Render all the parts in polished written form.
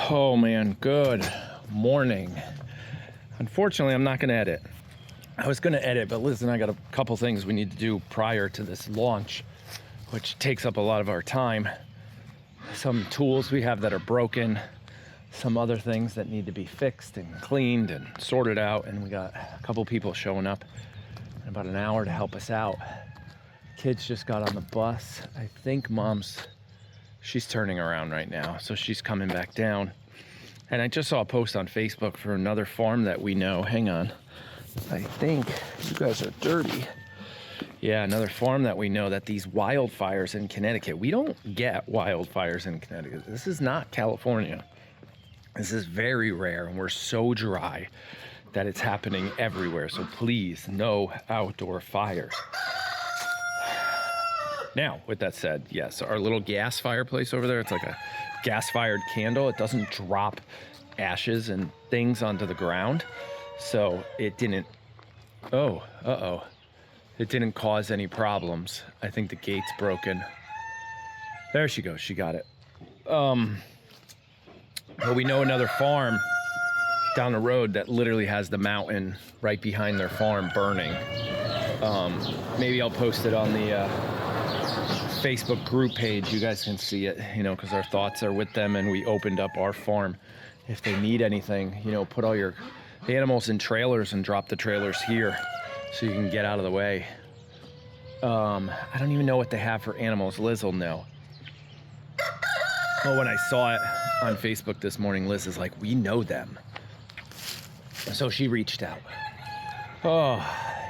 Oh man, good morning. Unfortunately, I'm not gonna edit. I was gonna edit, but Liz and I got a couple things we need to do prior to this launch, which takes up a lot of our time. Some tools we have that are broken, some other things that need to be fixed and cleaned and sorted out, and we got a couple people showing up in about an hour to help us out. Kids just got on the bus. I think she's turning around right now, so she's coming back down. And I just saw a post on Facebook for another farm that we know. Hang on. I think you guys are dirty. Yeah, another farm that we know that these wildfires in Connecticut. We don't get wildfires in Connecticut. This is not California. This is very rare, and we're so dry that it's happening everywhere. So please, no outdoor fires. Now, with that said, yes, our little gas fireplace over there, it's like a gas-fired candle. It doesn't drop ashes and things onto the ground. So it didn't, it didn't cause any problems. I think the gate's broken. There she goes, she got it. But we know another farm down the road that literally has the mountain right behind their farm burning. Maybe I'll post it on the Facebook group page. You guys can see it, because our thoughts are with them, and we opened up our farm. If they need anything, put all your animals in trailers and drop the trailers here so you can get out of the way. I don't even know what they have for animals. Liz will know. Well, when I saw it on Facebook this morning, Liz is like, we know them. So she reached out. Oh,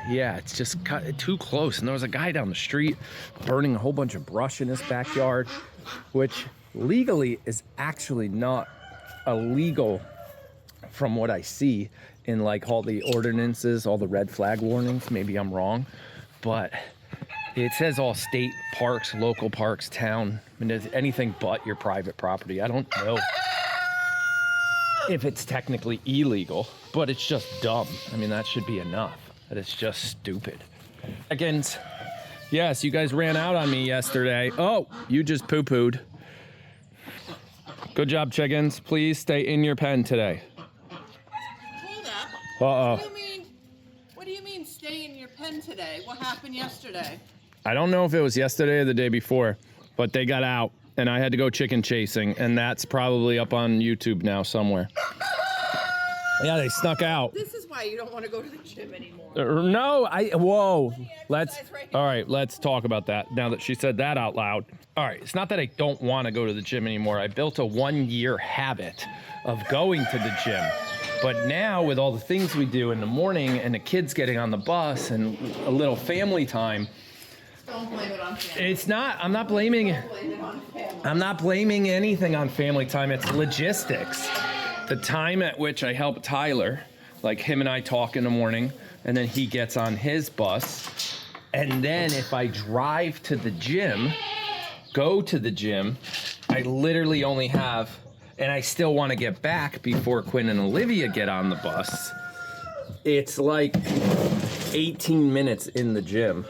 yeah, it's just too close. And there was a guy down the street burning a whole bunch of brush in his backyard, which legally is actually not illegal from what I see in like all the ordinances, all the red flag warnings. Maybe I'm wrong, but it says all state parks, local parks, town, anything but your private property. I don't know if it's technically illegal, but it's just dumb. I mean, that should be enough. That it's just stupid. Chickens. Yes, you guys ran out on me yesterday. Oh, you just poo-pooed. Good job, chickens. Please stay in your pen today. Hold up. Uh-oh. What do you mean stay in your pen today? What happened yesterday? I don't know if it was yesterday or the day before, but they got out and I had to go chicken chasing, and that's probably up on YouTube now somewhere. Yeah, they snuck out. This is why you don't want to go to the gym anymore. Whoa. All right, let's talk about that now that she said that out loud. All right, it's not that I don't want to go to the gym anymore. I built a 1-year habit of going to the gym. But now with all the things we do in the morning and the kids getting on the bus and a little family time, Don't blame it on family. it's not, I'm not blaming anything on family time. It's logistics. The time at which I help Tyler, like him and I talk in the morning, and then he gets on his bus. And then if I drive to the gym, go to the gym, I literally only have, and I still want to get back before Quinn and Olivia get on the bus. It's like 18 minutes in the gym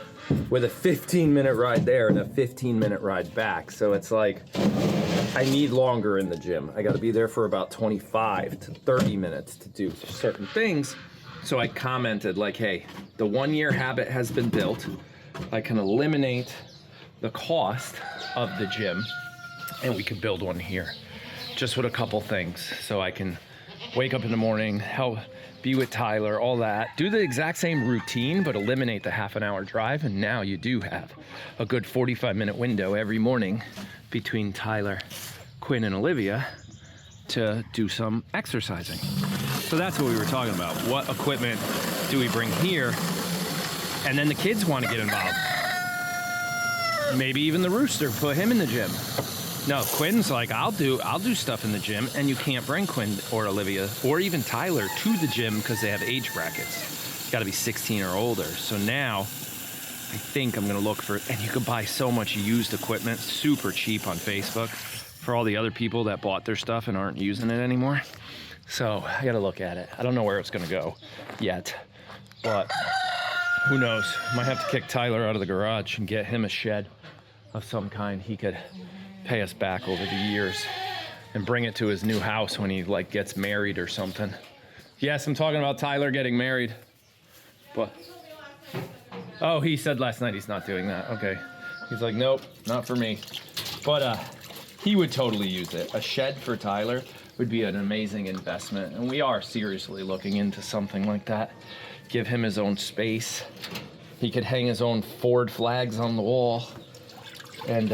with a 15-minute ride there and a 15-minute ride back. So it's like, I need longer in the gym. I got to be there for about 25 to 30 minutes to do certain things. So I commented like, hey, the 1-year habit has been built. I can eliminate the cost of the gym and we can build one here just with a couple things. So I can wake up in the morning, help be with Tyler, all that, do the exact same routine, but eliminate the half-an-hour drive. And now you do have a good 45-minute window every morning between Tyler, Quinn, and Olivia to do some exercising. So that's what we were talking about. What equipment do we bring here? And then the kids want to get involved. Maybe even the rooster, put him in the gym. No, Quinn's like, I'll do stuff in the gym, and you can't bring Quinn or Olivia or even Tyler to the gym because they have age brackets. Got to be 16 or older. So now I think I'm gonna look for, and you can buy so much used equipment super cheap on Facebook for all the other people that bought their stuff and aren't using it anymore. So I gotta look at it. I don't know where it's gonna go yet, but who knows? Might have to kick Tyler out of the garage and get him a shed of some kind. He could pay us back over the years and bring it to his new house when he like gets married or something. Yes, I'm talking about Tyler getting married. But oh, he said last night he's not doing that. Okay. He's like, nope, not for me. But he would totally use it. A shed for Tyler would be an amazing investment. And we are seriously looking into something like that. Give him his own space. He could hang his own Ford flags on the wall. And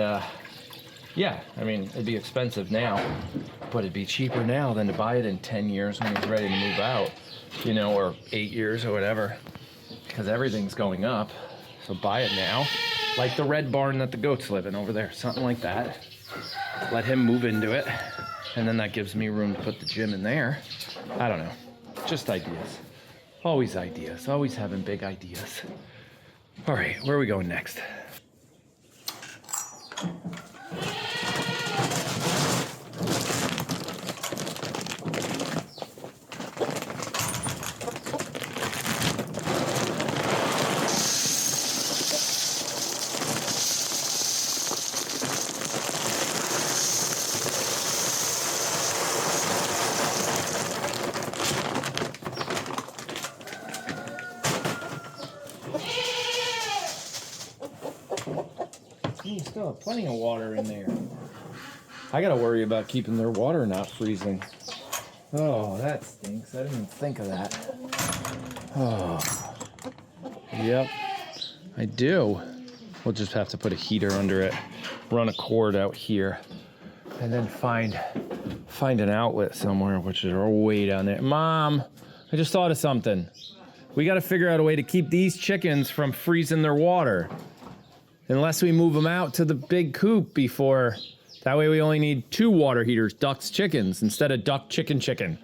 yeah, I mean, it'd be expensive now, but it'd be cheaper now than to buy it in 10 years when he's ready to move out, you know, or 8 years or whatever, because everything's going up. So buy it now, like the red barn that the goats live in over there, something like that. Let him move into it, and then that gives me room to put the gym in there. I don't know, just ideas. Always ideas, always having big ideas. All right, where are we going next? You still have plenty of water in there. I gotta worry about keeping their water not freezing. Oh, that stinks. I didn't even think of that. Oh. Yep, I do. We'll just have to put a heater under it, run a cord out here, and then find an outlet somewhere, which is way down there. Mom, I just thought of something. We gotta figure out a way to keep these chickens from freezing their water. Unless we move them out to the big coop before. That way we only need 2 water heaters, ducks, chickens, instead of duck, chicken, chicken.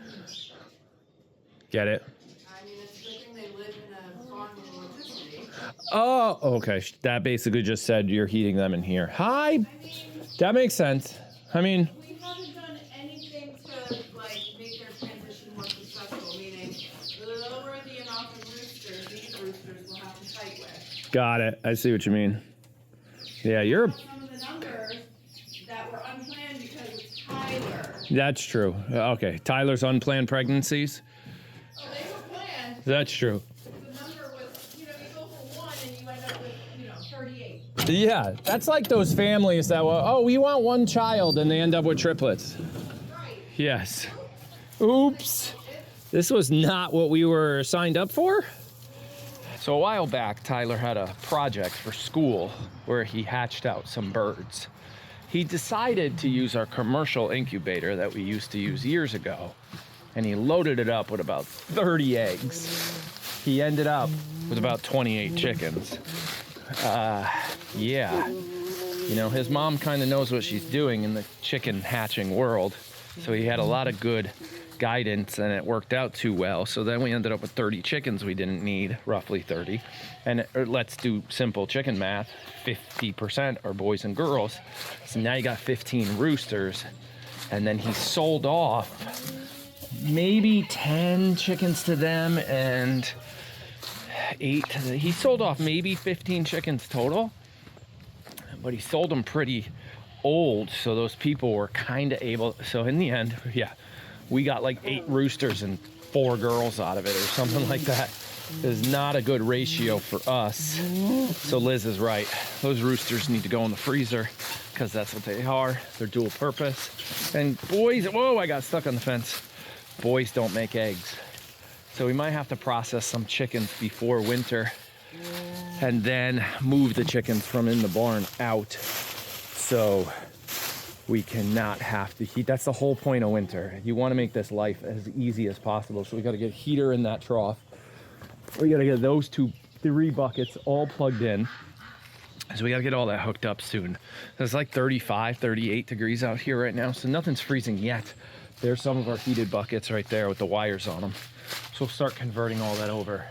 Get it? I mean, it's a good thing they live in a farm with electricity. Oh, okay. That basically just said you're heating them in here. Hi. I mean, That makes sense. I mean, we haven't done anything to like make their transition more successful. Meaning, the lower the amount of roosters, these roosters will have to fight with. got it. I see what you mean. Yeah, you're. Some of the numbers that were unplanned because it's Tyler. That's true. Okay, Tyler's unplanned pregnancies. Oh, they were planned. That's true. The number was, you go for 1 and you end up with, 38. Yeah, that's like those families that we want 1 child and they end up with triplets. Right. Yes. Oops. This was not what we were signed up for. So a while back, Tyler had a project for school where he hatched out some birds. He decided to use our commercial incubator that we used to use years ago, and he loaded it up with about 30 eggs. He ended up with about 28 chickens. Yeah. His mom kind of knows what she's doing in the chicken hatching world, so he had a lot of good guidance and it worked out too well. So then we ended up with 30 chickens we didn't need, roughly 30. And let's do simple chicken math. 50% are boys and girls. So now you got 15 roosters. And then he sold off maybe 10 chickens to them and 8. He sold off maybe 15 chickens total. But he sold them pretty old. So those people were kind of able. So in the end, yeah. We got like 8 roosters and 4 girls out of it or something like that. It's not a good ratio for us. So Liz is right. Those roosters need to go in the freezer because that's what they are. They're dual purpose. And boys, whoa, I got stuck on the fence. Boys don't make eggs. So we might have to process some chickens before winter and then move the chickens from in the barn out. So we cannot have to heat. That's the whole point of winter. You want to make this life as easy as possible. So we got to get a heater in that trough. We got to get those 3 buckets all plugged in. So we got to get all that hooked up soon. It's like 35, 38 degrees out here right now. So nothing's freezing yet. There's some of our heated buckets right there with the wires on them. So we'll start converting all that over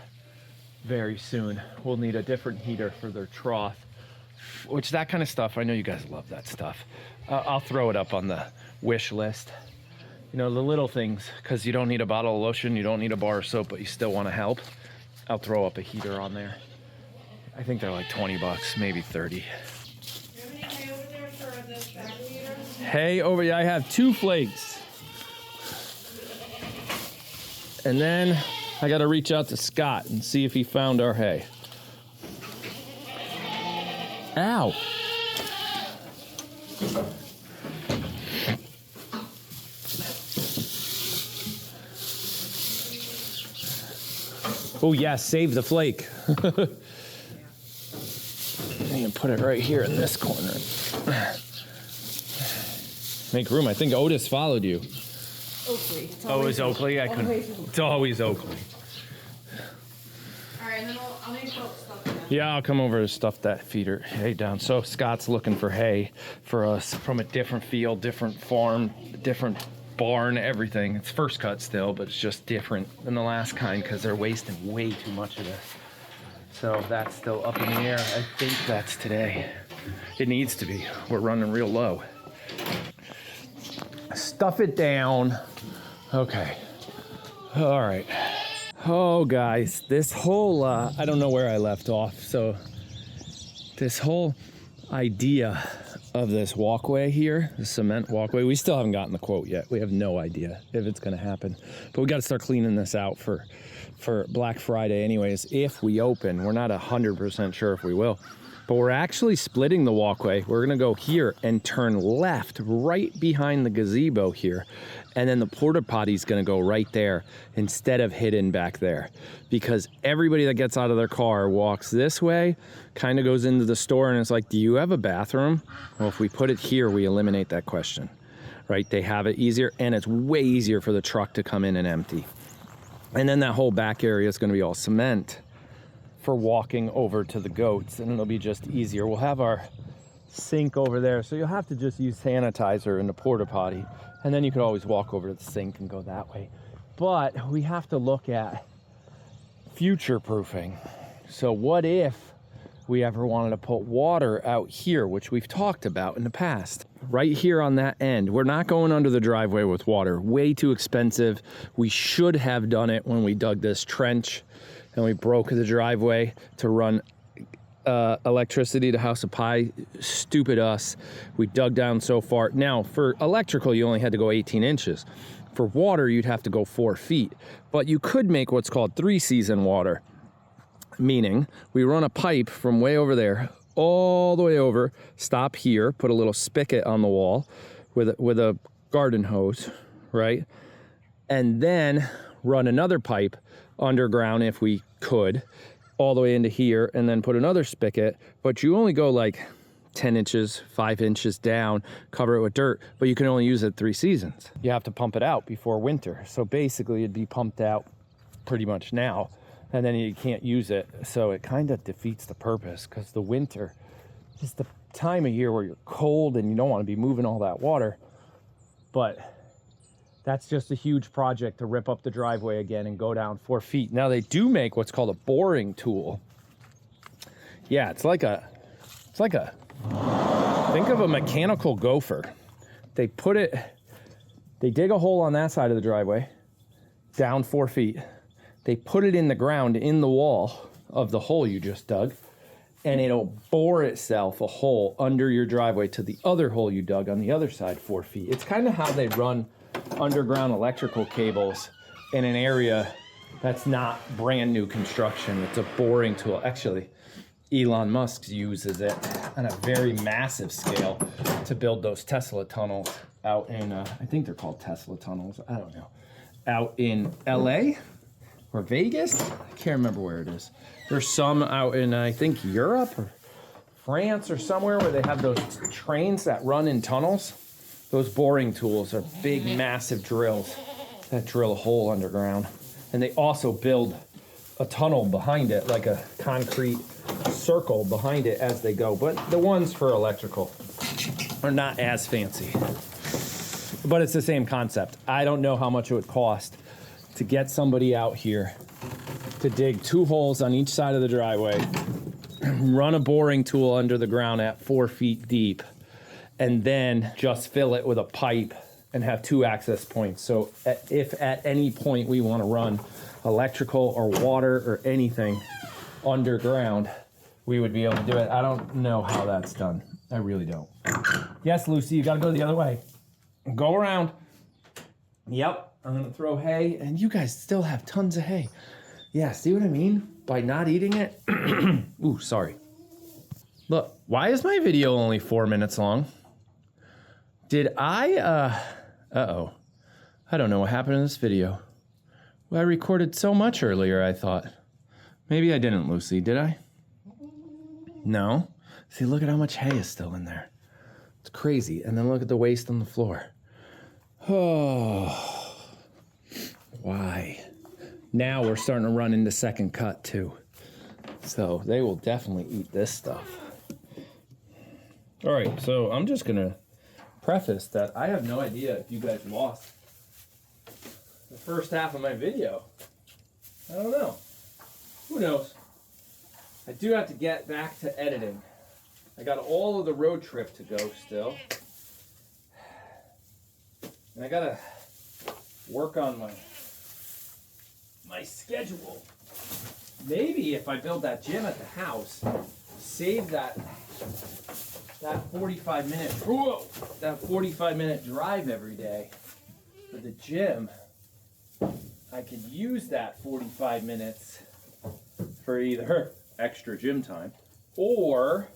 very soon. We'll need a different heater for their trough, which that kind of stuff, I know you guys love that stuff. I'll throw it up on the wish list. The little things, because you don't need a bottle of lotion, you don't need a bar of soap, but you still want to help. I'll throw up a heater on there. I think they're like 20 bucks, maybe 30. Do you have any hay over there for this vacuum heater? Hay over here. I have 2 flakes. And then I got to reach out to Scott and see if he found our hay. Ow. Oh yeah, save the flake. You can put it right here in this corner. Make room. I think Otis followed you. Oakley. It's Oakley? I couldn't. It's always Oakley. All right, and then I'll need to put stuff in. Yeah, I'll come over to stuff that feeder hay down. So Scott's looking for hay for us from a different field, different farm, different barn, everything. It's first cut still, but it's just different than the last kind because they're wasting way too much of this. So that's still up in the air. I think that's today. It needs to be. We're running real low. Stuff it down. Okay. All right. Oh, guys, this whole, I don't know where I left off. So this whole idea of this walkway here, the cement walkway, we still haven't gotten the quote yet. We have no idea if it's going to happen. But we got to start cleaning this out for Black Friday anyways. If we open, we're not 100% sure if we will. But we're actually splitting the walkway. We're gonna go here and turn left right behind the gazebo here. And then the porta potty's gonna go right there instead of hidden back there. Because everybody that gets out of their car walks this way, kind of goes into the store and it's like, do you have a bathroom? Well, if we put it here, we eliminate that question, right? They have it easier and it's way easier for the truck to come in and empty. And then that whole back area is gonna be all cement for walking over to the goats, and it'll be just easier. We'll have our sink over there, so you'll have to just use sanitizer in the porta potty, and then you could always walk over to the sink and go that way. But we have to look at future proofing. So what if we ever wanted to put water out here, which we've talked about in the past? Right here on that end, we're not going under the driveway with water. Way too expensive. We should have done it when we dug this trench and we broke the driveway to run electricity to House of Pie. Stupid us. We dug down so far. Now, for electrical, you only had to go 18 inches. For water, you'd have to go 4 feet. But you could make what's called 3-season water, meaning we run a pipe from way over there all the way over, stop here, put a little spigot on the wall with a garden hose, right? And then run another pipe underground if we could, all the way into here, and then put another spigot. But you only go like 10 inches, 5 inches down, cover it with dirt, but you can only use it 3 seasons. You have to pump it out before winter. So basically it'd be pumped out pretty much now, and then you can't use it. So it kind of defeats the purpose, because the winter is the time of year where you're cold and you don't want to be moving all that water. But that's just a huge project to rip up the driveway again and go down 4 feet. Now they do make what's called a boring tool. Yeah, it's like a, think of a mechanical gopher. They dig a hole on that side of the driveway, down 4 feet. They put it in the ground, in the wall of the hole you just dug, and it'll bore itself a hole under your driveway to the other hole you dug on the other side 4 feet. It's kind of how they run underground electrical cables in an area that's not brand new construction. It's a boring tool. Actually, Elon Musk uses it on a very massive scale to build those Tesla tunnels out in, I think they're called Tesla tunnels, I don't know, out in LA or Vegas. I can't remember where it is. There's some out in, I think, Europe or France or somewhere where they have those trains that run in tunnels. Those boring tools are big, massive drills that drill a hole underground. And they also build a tunnel behind it, like a concrete circle behind it as they go. But the ones for electrical are not as fancy. But it's the same concept. I don't know how much it would cost to get somebody out here to dig 2 holes on each side of the driveway, run a boring tool under the ground at 4 feet deep, and then just fill it with a pipe and have 2 access points. So if at any point we want to run electrical or water or anything underground, we would be able to do it. I don't know how that's done. I really don't. Yes, Lucy, you gotta go the other way. Go around. Yep, I'm gonna throw hay, and you guys still have tons of hay. Yeah, see what I mean? By not eating it? Ooh, sorry. Look, why is my video only 4 minutes long? Did I, uh-oh. I don't know what happened in this video. Well, I recorded so much earlier, I thought. Maybe I didn't, Lucy, did I? No? See, look at how much hay is still in there. It's crazy. And then look at the waste on the floor. Oh, why? Now we're starting to run into second cut too. So they will definitely eat this stuff. All right, so I'm just gonna preface that I have no idea if you guys lost the first half of my video. I don't know. Who knows? I do have to get back to editing. I got all of the road trip to go still. And I gotta work on my schedule. Maybe if I build that gym at the house, save that 45 minute drive every day for the gym, I could use that 45 minutes for either extra gym time, or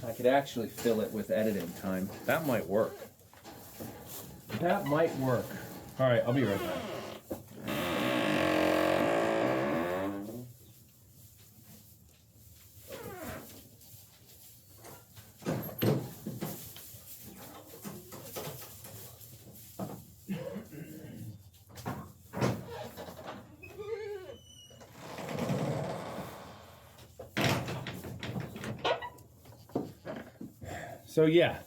I could actually fill it with editing time. That might work. That might work. All right, I'll be right back. So yeah,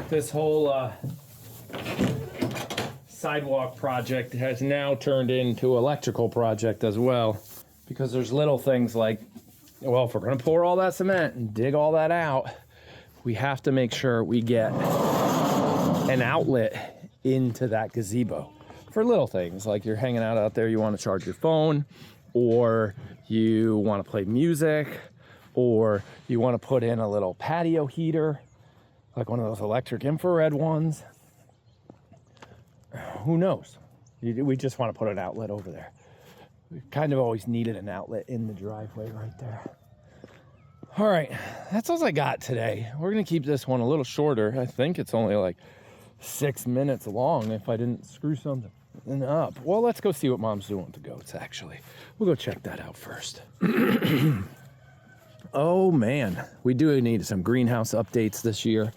this whole sidewalk project has now turned into electrical project as well, because there's little things like, well, if we're gonna pour all that cement and dig all that out, we have to make sure we get an outlet into that gazebo for little things like you're hanging out there, you want to charge your phone, or you want to play music, or you want to put in a little patio heater, like one of those electric infrared ones. Who knows? We just want to put an outlet over there. We kind of always needed an outlet in the driveway right there. All right, that's all I got today. We're gonna keep this one a little shorter. I think it's only like 6 minutes long if I didn't screw something up. Well, let's go see what Mom's doing with the goats, actually. We'll go check that out first. Oh man, we do need some greenhouse updates this year.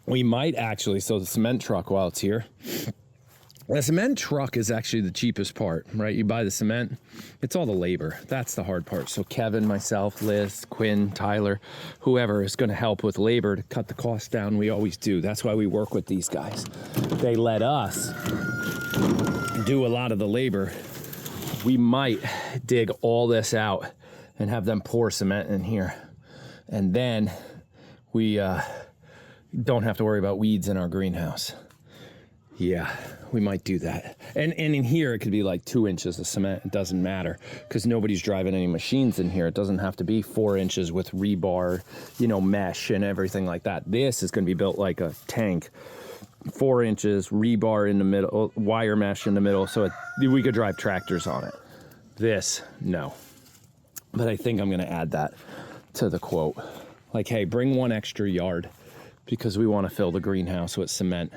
We might actually, so the cement truck while it's here. The cement truck is actually the cheapest part, right? You buy the cement, it's all the labor. That's the hard part. So Kevin, myself, Liz, Quinn, Tyler, whoever is gonna help with labor to cut the cost down, we always do. That's why we work with these guys. They let us do a lot of the labor. We might dig all this out and have them pour cement in here. And then we don't have to worry about weeds in our greenhouse. Yeah, we might do that. And in here, it could be like 2 inches of cement. It doesn't matter because nobody's driving any machines in here. It doesn't have to be 4 inches with rebar, you know, mesh and everything like that. This is gonna be built like a tank. 4 inches, rebar in the middle, wire mesh in the middle, so we could drive tractors on it. This, no. But I think I'm gonna add that to the quote. Like, hey, bring 1 extra yard because we wanna fill the greenhouse with cement.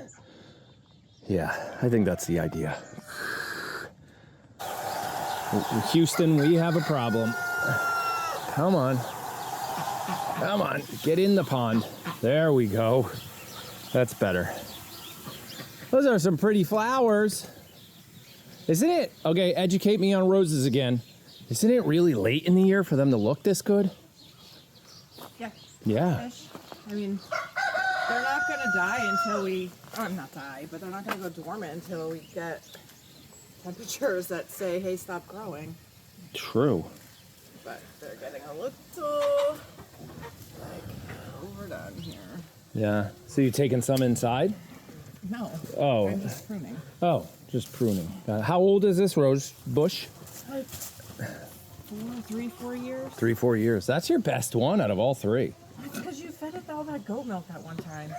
Yeah, I think that's the idea. Houston, we have a problem. Come on. Come on, get in the pond. There we go. That's better. Those are some pretty flowers. Isn't it? Okay, educate me on roses again. Isn't it really late in the year for them to look this good? Yeah. Yeah. Ish. I mean, they're not gonna die until we, not die, but they're not gonna go dormant until we get temperatures that say, hey, stop growing. True. But they're getting a little, like, overdone here. Yeah. So you taking some inside? No. Oh. I'm just pruning. Oh, just pruning. How old is this rose bush? Like 4 years. 3-4 years. That's your best one out of all 3. That's because fed it all that goat milk at one time.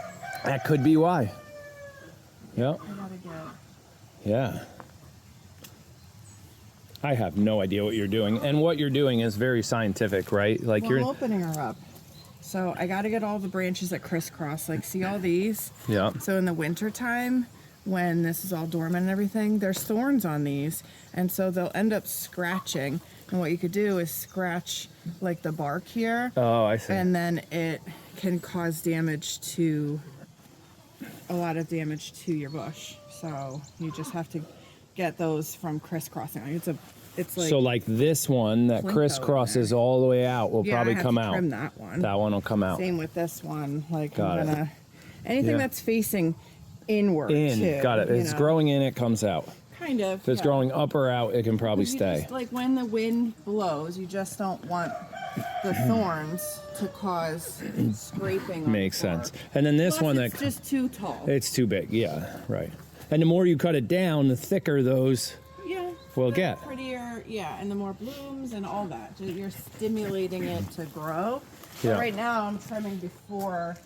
That could be why. Yep. I gotta get. Yeah. I have no idea what you're doing. And what you're doing is very scientific, right? Like I'm opening her up. So I gotta get all the branches that crisscross. Like, see all these? Yeah. So in the winter time, when this is all dormant and everything, there's thorns on these. And so they'll end up scratching. And what you could do is scratch like the bark here. Oh, I see. And then it can cause damage to, a lot of damage to your bush. So you just have to get those from crisscrossing. Like it's like, so like this one that crisscrosses all the way out will probably come out. Trim that one. That one will come out. Same with this one. Like Got I'm gonna anything that's facing inward. Too, got it. If it's growing in, it comes out. Kind of. If it's growing up or out, it can probably stay. Just, like when the wind blows, you just don't want the thorns to cause scraping. On Makes the floor. sense. And then this Plus one it's just too tall. it's too big. Yeah, right. And the more you cut it down, the thicker those will get. Prettier, and the more blooms and all that. You're stimulating it to grow. Yeah. But right now I'm trimming before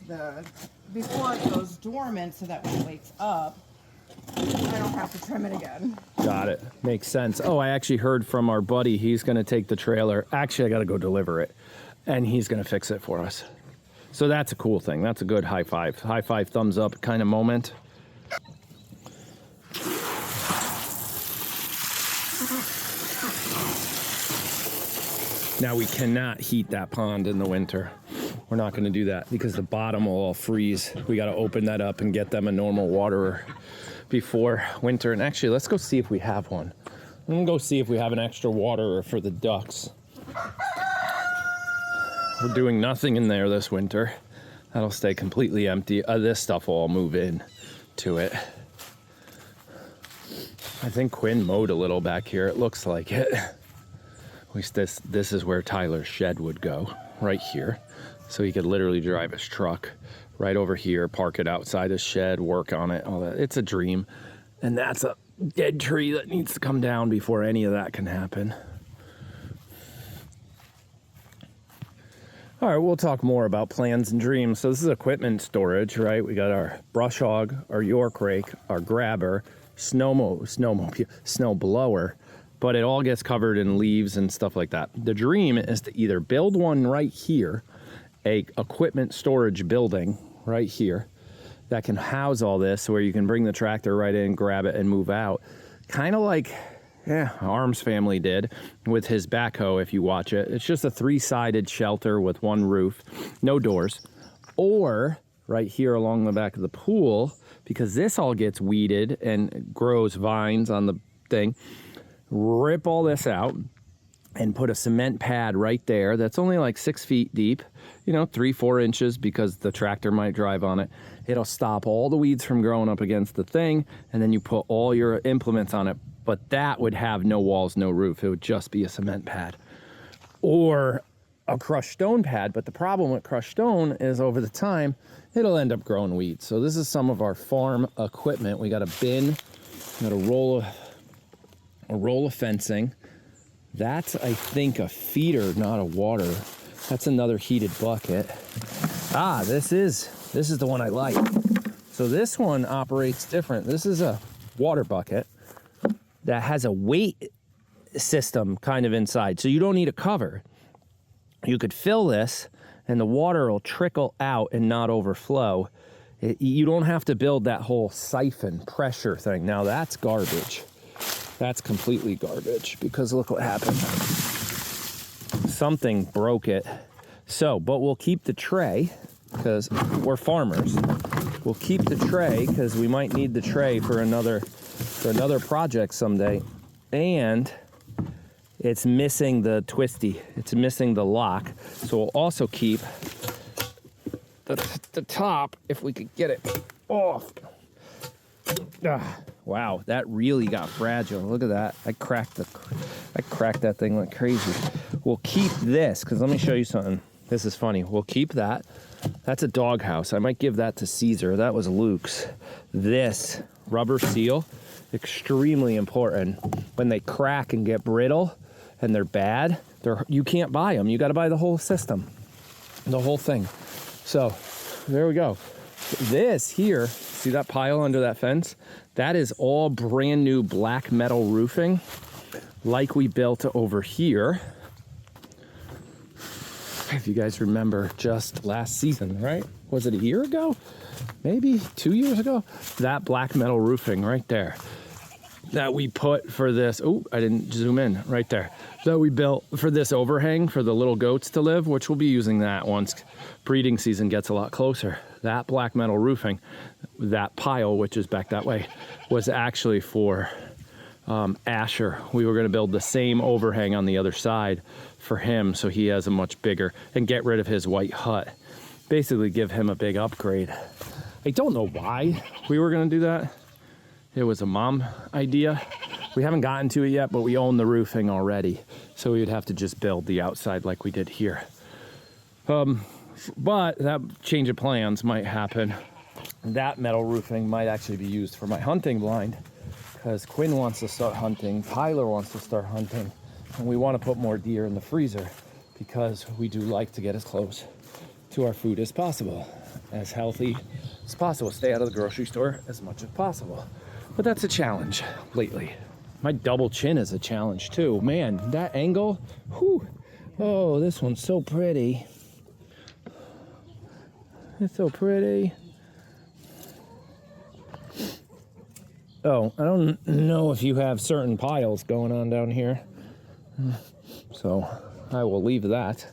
it goes dormant so that when it wakes up, I don't have to trim it again. Got it. Makes sense. Oh, I actually heard from our buddy. He's going to take the trailer. Actually, I got to go deliver it. And he's going to fix it for us. So that's a cool thing. That's a good high five. High five, thumbs up kind of moment. Now we cannot heat that pond in the winter. We're not going to do that because the bottom will all freeze. We got to open that up and get them a normal waterer before winter. And actually, let's go see if we have one. I'm going to go see if we have an extra waterer for the ducks. We're doing nothing in there this winter. That'll stay completely empty. This stuff will all move in to it. I think Quinn mowed a little back here. It looks like it. At least this is where Tyler's shed would go, right here. So he could literally drive his truck right over here, park it outside his shed, work on it, all that. It's a dream. And that's a dead tree that needs to come down before any of that can happen. All right, we'll talk more about plans and dreams. So this is equipment storage, right? We got our brush hog, our York rake, our grabber, snow blower, but it all gets covered in leaves and stuff like that. The dream is to either build one right here, a equipment storage building right here that can house all this where you can bring the tractor right in, grab it, and move out. Kind of like Arm's family did with his backhoe, if you watch it. It's just a 3-sided shelter with one roof, no doors. Or right here along the back of the pool, because this all gets weeded and grows vines on the thing, rip all this out and put a cement pad right there that's only like 6 feet deep, 3-4 inches, because the tractor might drive on it. It'll stop all the weeds from growing up against the thing, and then you put all your implements on it. But that would have no walls, no roof. It would just be a cement pad or a crushed stone pad. But the problem with crushed stone is over the time, it'll end up growing weeds. So this is some of our farm equipment. We got a bin, we got a roll of fencing. That's, I think, a feeder, not a water. That's another heated bucket. This is the one I like. So this one operates different. This is a water bucket that has a weight system kind of inside. So you don't need a cover. You could fill this and the water will trickle out and not overflow. You don't have to build that whole siphon pressure thing. Now that's garbage. That's completely garbage, because look what happened. Something broke it. So, but we'll keep the tray because we're farmers. We'll keep the tray because we might need the tray for another project someday. And it's missing the twisty. It's missing the lock. So we'll also keep the top if we could get it off. Wow, that really got fragile. Look at that. I cracked that thing like crazy. We'll keep this, because let me show you something. This is funny. We'll keep that. That's a doghouse. I might give that to Caesar. That was Luke's. This rubber seal, extremely important. When they crack and get brittle and they're bad, you can't buy them. You got to buy the whole system, the whole thing. So there we go. This here, see that pile under that fence? That is all brand new black metal roofing like we built over here. If you guys remember just last season, right? Was it a year ago? Maybe 2 years ago? That black metal roofing right there that we put for this. Oh, I didn't zoom in right there. That we built for this overhang for the little goats to live, which we'll be using that once breeding season gets a lot closer. That black metal roofing, that pile, which is back that way, was actually for Asher. We were going to build the same overhang on the other side for him, so he has a much bigger, and get rid of his white hut. Basically give him a big upgrade. I don't know why we were going to do that. It was a mom idea. We haven't gotten to it yet, but we own the roofing already, so we would have to just build the outside like we did here. But that change of plans might happen. That metal roofing might actually be used for my hunting blind, because Quinn wants to start hunting, Tyler wants to start hunting, and we want to put more deer in the freezer because we do like to get as close to our food as possible, as healthy as possible, stay out of the grocery store as much as possible. But that's a challenge lately. My double chin is a challenge too. Man, that angle, whew. Oh, this one's so pretty. It's so pretty. Oh, I don't know if you have certain piles going on down here, so I will leave that.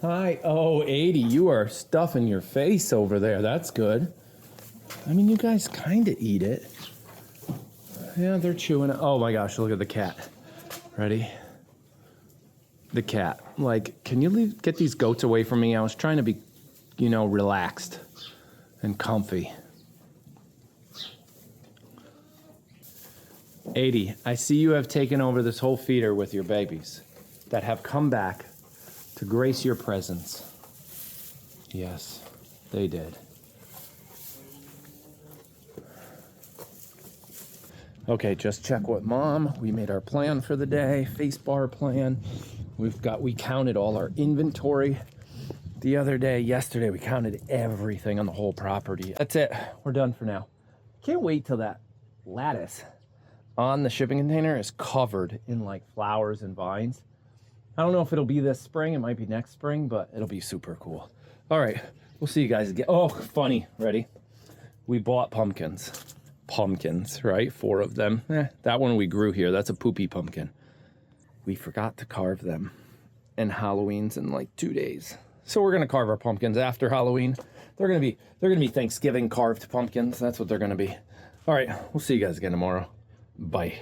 Hi. Oh, 80, you are stuffing your face over there. That's good. I mean, you guys kind of eat it. Yeah, they're chewing it. Oh my gosh, look at the cat. Ready? The cat. Like, can you get these goats away from me? I was trying to be, you know, relaxed and comfy. 80, I see you have taken over this whole feeder with your babies that have come back to grace your presence. Yes, they did. Okay, just check what mom. We made our plan for the day, face bar plan. We counted all our inventory the other day. Yesterday, we counted everything on the whole property. That's it. We're done for now. Can't wait till that lattice on the shipping container is covered in like flowers and vines. I don't know if it'll be this spring. It might be next spring, but it'll be super cool. All right, we'll see you guys again. Oh, funny. Ready? We bought pumpkins. Pumpkins, right? 4 of them. That one we grew here. That's a poopy pumpkin. We forgot to carve them. And Halloween's in like 2 days. So we're gonna carve our pumpkins after Halloween. They're gonna be Thanksgiving carved pumpkins. That's what they're gonna be. All right, we'll see you guys again tomorrow. Bye.